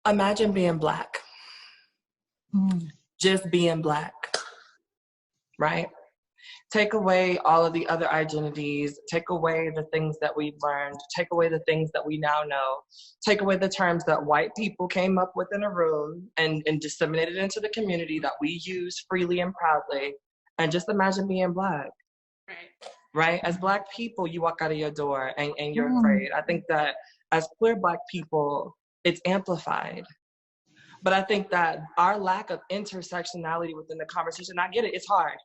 Imagine being Black. Just being Black, right? Take away all of the other identities, take away the things that we've learned, take away the things that we now know, take away the terms that white people came up with in a room and disseminated into the community that we use freely and proudly, and just imagine being Black. Right? As Black people, you walk out of your door and you're afraid. I think that as queer Black people, it's amplified. But I think that our lack of intersectionality within the conversation, I get it, it's hard.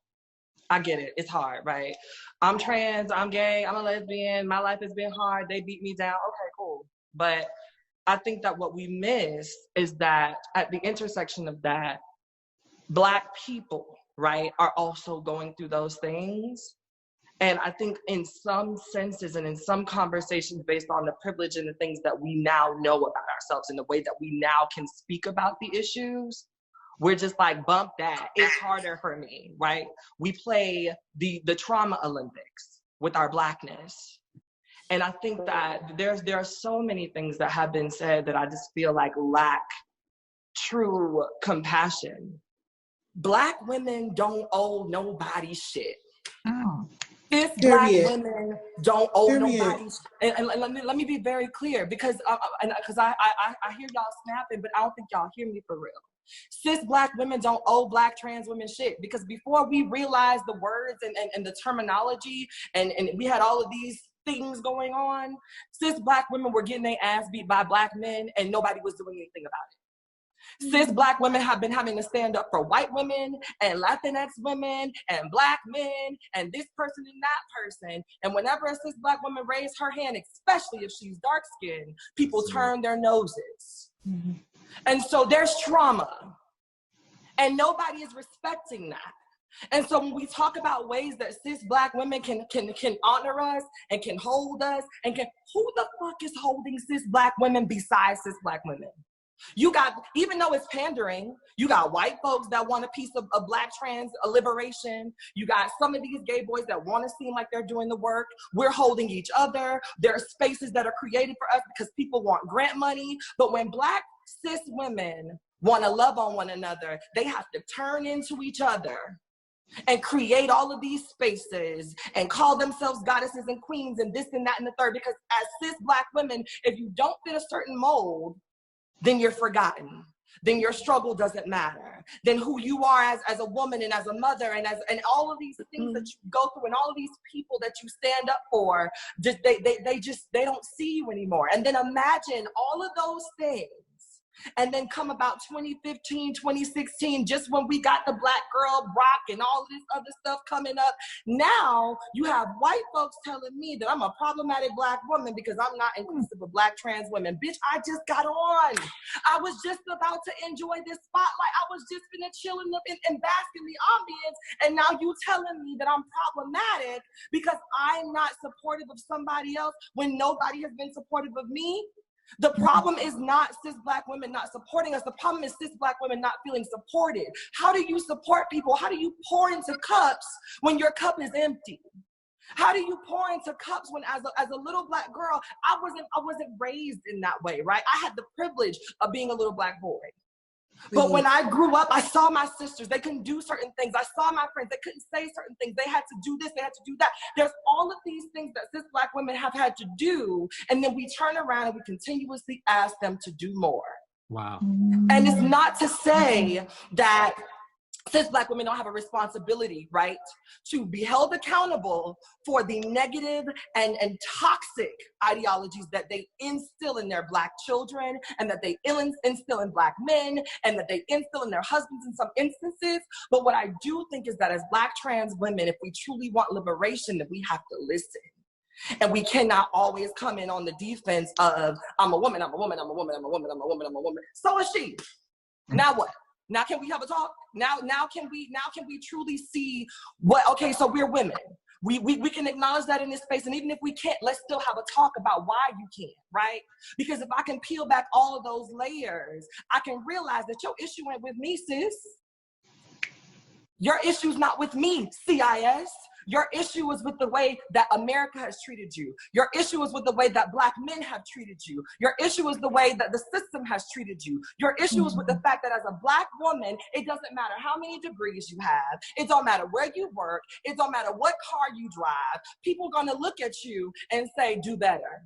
I get it, it's hard, right? I'm trans, I'm gay, I'm a lesbian, my life has been hard, they beat me down, okay, cool. But I think that what we miss is that at the intersection of that, Black people, right, are also going through those things. And I think in some senses and in some conversations based on the privilege and the things that we now know about ourselves and the way that we now can speak about the issues, we're just like, bump that, it's harder for me, right? We play the trauma Olympics with our Blackness. And I think that there are so many things that have been said that I just feel like lack true compassion. Black women don't owe nobody shit. Cis Black women don't owe nobody. And let me be very clear, because I hear y'all snapping, but I don't think y'all hear me for real. Cis Black women don't owe Black trans women shit, because before we realized the words and the terminology and we had all of these things going on, cis Black women were getting their ass beat by Black men and nobody was doing anything about it. Cis Black women have been having to stand up for white women and Latinx women and Black men and this person and that person. And whenever a cis Black woman raises her hand, especially if she's dark skinned, people turn their noses. And so there's trauma and nobody is respecting that. And so when we talk about ways that cis Black women can honor us and can hold us and who the fuck is holding cis Black women besides cis Black women? You got, even though it's pandering, you got white folks that want a piece of Black trans liberation. You got some of these gay boys that want to seem like they're doing the work. We're holding each other. There are spaces that are created for us because people want grant money. But when Black cis women want to love on one another, they have to turn into each other and create all of these spaces and call themselves goddesses and queens and this and that and the third. Because as cis Black women, if you don't fit a certain mold, then you're forgotten. Then your struggle doesn't matter. Then who you are as a woman and as a mother and all of these things that you go through and all of these people that you stand up for, they don't see you anymore. And then imagine all of those things. And then come about 2015, 2016, just when we got the Black girl rock and all of this other stuff coming up. Now you have white folks telling me that I'm a problematic Black woman because I'm not inclusive of Black trans women. Bitch, I just got on. I was just about to enjoy this spotlight. I was just gonna chill and bask in the ambience. And now you telling me that I'm problematic because I'm not supportive of somebody else when nobody has been supportive of me. The problem is not cis Black women not supporting us. The problem is cis Black women not feeling supported. How do you support people? How do you pour into cups when your cup is empty? How do you pour into cups when as a little Black girl, I wasn't raised in that way, right? I had the privilege of being a little Black boy. But when I grew up, I saw my sisters, they couldn't do certain things. I saw my friends, they couldn't say certain things. They had to do this, they had to do that. There's all of these things that cis Black women have had to do. And then we turn around and we continuously ask them to do more. Wow. And it's not to say that cis Black women don't have a responsibility, right, to be held accountable for the negative and toxic ideologies that they instill in their Black children and that they instill in Black men and that they instill in their husbands in some instances. But what I do think is that as Black trans women, if we truly want liberation, then we have to listen. And we cannot always come in on the defense of, I'm a woman, I'm a woman, I'm a woman, I'm a woman, I'm a woman, I'm a woman. So is she. Now what? Now can we have a talk? Now can we truly see what, okay, so we're women. We can acknowledge that in this space, and even if we can't, let's still have a talk about why you can't, right? Because if I can peel back all of those layers, I can realize that your issue ain't with me, sis. Your issue's not with me, CIS. Your issue is with the way that America has treated you. Your issue is with the way that Black men have treated you. Your issue is the way that the system has treated you. Your issue is with the fact that as a Black woman, it doesn't matter how many degrees you have. It don't matter where you work. It don't matter what car you drive. People are gonna look at you and say, do better,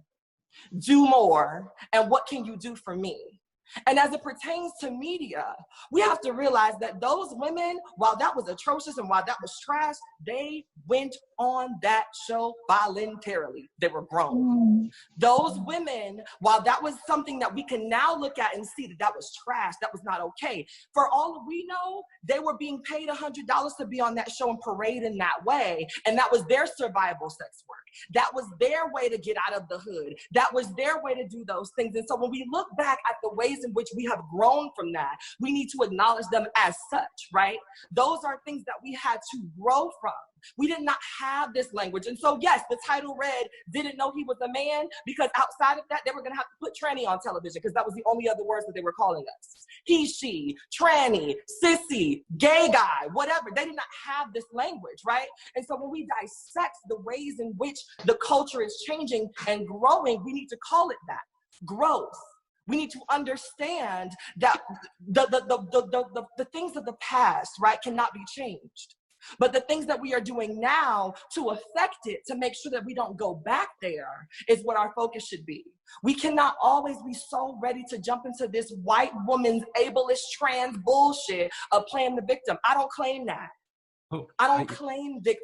do more, and what can you do for me? And as it pertains to media, we have to realize that those women, while that was atrocious and while that was trash, they went on that show voluntarily. They were grown. Those women, while that was something that we can now look at and see that that was trash, that was not okay. For all we know, they were being paid $100 to be on that show and parade in that way. And that was their survival sex work. That was their way to get out of the hood. That was their way to do those things. And so when we look back at the ways in which we have grown from that, we need to acknowledge them as such, right? Those are things that we had to grow from. We did not have this language. And so yes, the title read, didn't know he was a man, because outside of that, they were gonna have to put tranny on television because that was the only other words that they were calling us. He, she, tranny, sissy, gay guy, whatever. They did not have this language, right? And so when we dissect the ways in which the culture is changing and growing, we need to call it that, growth. We need to understand that the things of the past, right, cannot be changed. But the things that we are doing now to affect it, to make sure that we don't go back there, is what our focus should be. We cannot always be so ready to jump into this white woman's ableist trans bullshit of playing the victim. I don't claim that. I don't claim victim.